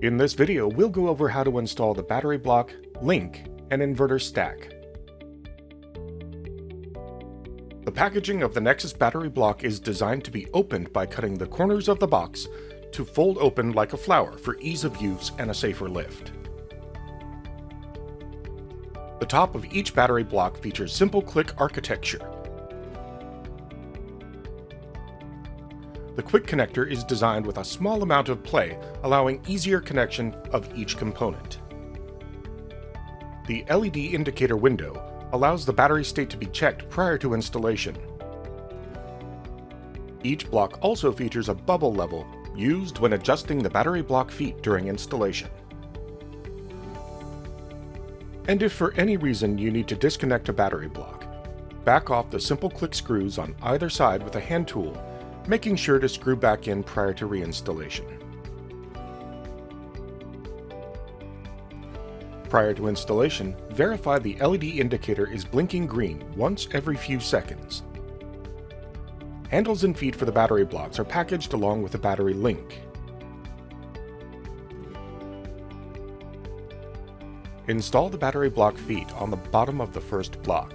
In this video, we'll go over how to install the battery block, link, and inverter stack. The packaging of the Nexis battery block is designed to be opened by cutting the corners of the box to fold open like a flower for ease of use and a safer lift. The top of each battery block features simple click architecture. The quick connector is designed with a small amount of play, allowing easier connection of each component. The LED indicator window allows the battery state to be checked prior to installation. Each block also features a bubble level used when adjusting the battery block feet during installation. And if for any reason you need to disconnect a battery block, back off the simple click screws on either side with a hand tool, making sure to screw back in prior to reinstallation. Prior to installation, verify the LED indicator is blinking green once every few seconds. Handles and feet for the battery blocks are packaged along with the battery link. Install the battery block feet on the bottom of the first block.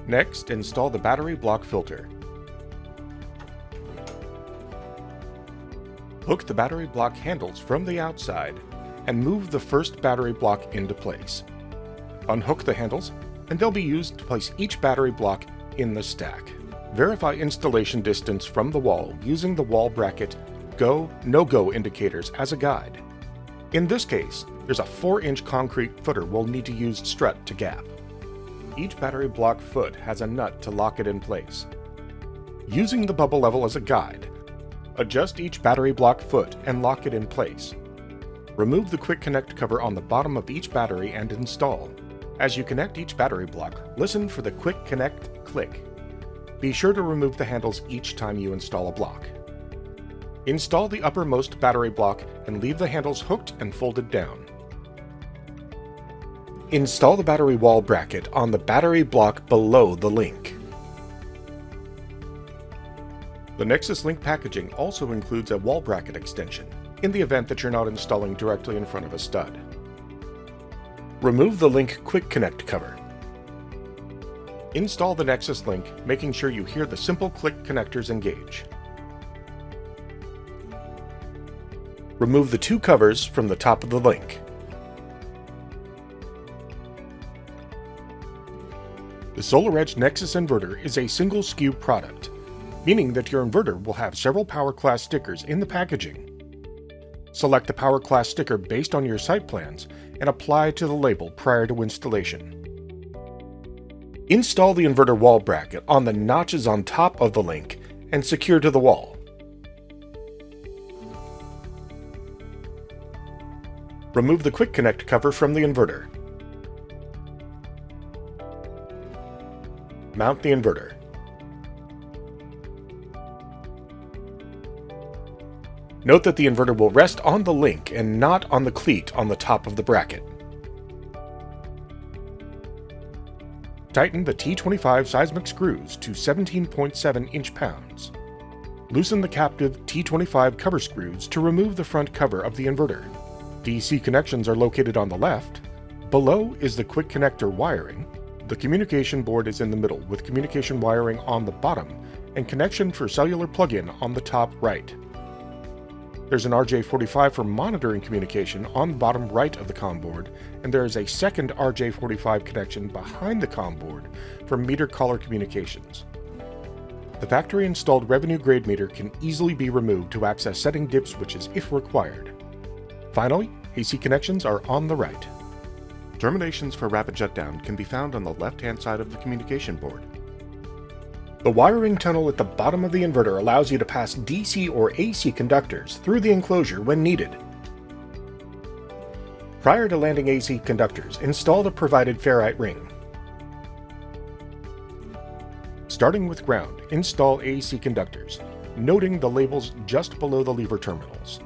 Next, install the battery block filter. Hook the battery block handles from the outside and move the first battery block into place. Unhook the handles, and they'll be used to place each battery block in the stack. Verify installation distance from the wall using the wall bracket go, no-go indicators as a guide. In this case, there's a 4-inch concrete footer we'll need to use strut to gap. Each battery block foot has a nut to lock it in place. Using the bubble level as a guide, adjust each battery block foot and lock it in place. Remove the quick connect cover on the bottom of each battery and install. As you connect each battery block, listen for the quick connect click. Be sure to remove the handles each time you install a block. Install the uppermost battery block and leave the handles hooked and folded down. Install the battery wall bracket on the battery block below the link. The Nexis Link packaging also includes a wall bracket extension, in the event that you're not installing directly in front of a stud. Remove the Link Quick Connect cover. Install the Nexis Link, making sure you hear the simple click connectors engage. Remove the two covers from the top of the link. The SolarEdge Nexis inverter is a single SKU product, meaning that your inverter will have several power class stickers in the packaging. Select the power class sticker based on your site plans and apply to the label prior to installation. Install the inverter wall bracket on the notches on top of the link and secure to the wall. Remove the quick connect cover from the inverter. Mount the inverter. Note that the inverter will rest on the link and not on the cleat on the top of the bracket. Tighten the T25 seismic screws to 17.7 inch-pounds. Loosen the captive T25 cover screws to remove the front cover of the inverter. DC connections are located on the left. Below is the quick connector wiring. The communication board is in the middle with communication wiring on the bottom and connection for cellular plug-in on the top right. There's an RJ45 for monitoring communication on the bottom right of the COM board, and there is a second RJ45 connection behind the COM board for meter collar communications. The factory-installed revenue grade meter can easily be removed to access setting dip switches if required. Finally, AC connections are on the right. Terminations for rapid shutdown can be found on the left-hand side of the communication board. The wiring tunnel at the bottom of the inverter allows you to pass DC or AC conductors through the enclosure when needed. Prior to landing AC conductors, install the provided ferrite ring. Starting with ground, install AC conductors, noting the labels just below the lever terminals.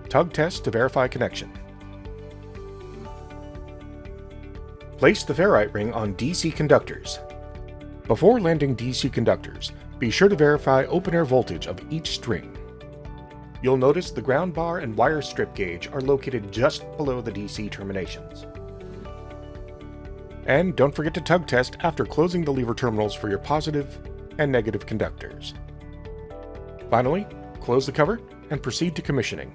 Tug test to verify connection. Place the ferrite ring on DC conductors. Before landing DC conductors, be sure to verify open air voltage of each string. You'll notice the ground bar and wire strip gauge are located just below the DC terminations. And don't forget to tug test after closing the lever terminals for your positive and negative conductors. Finally, close the cover and proceed to commissioning.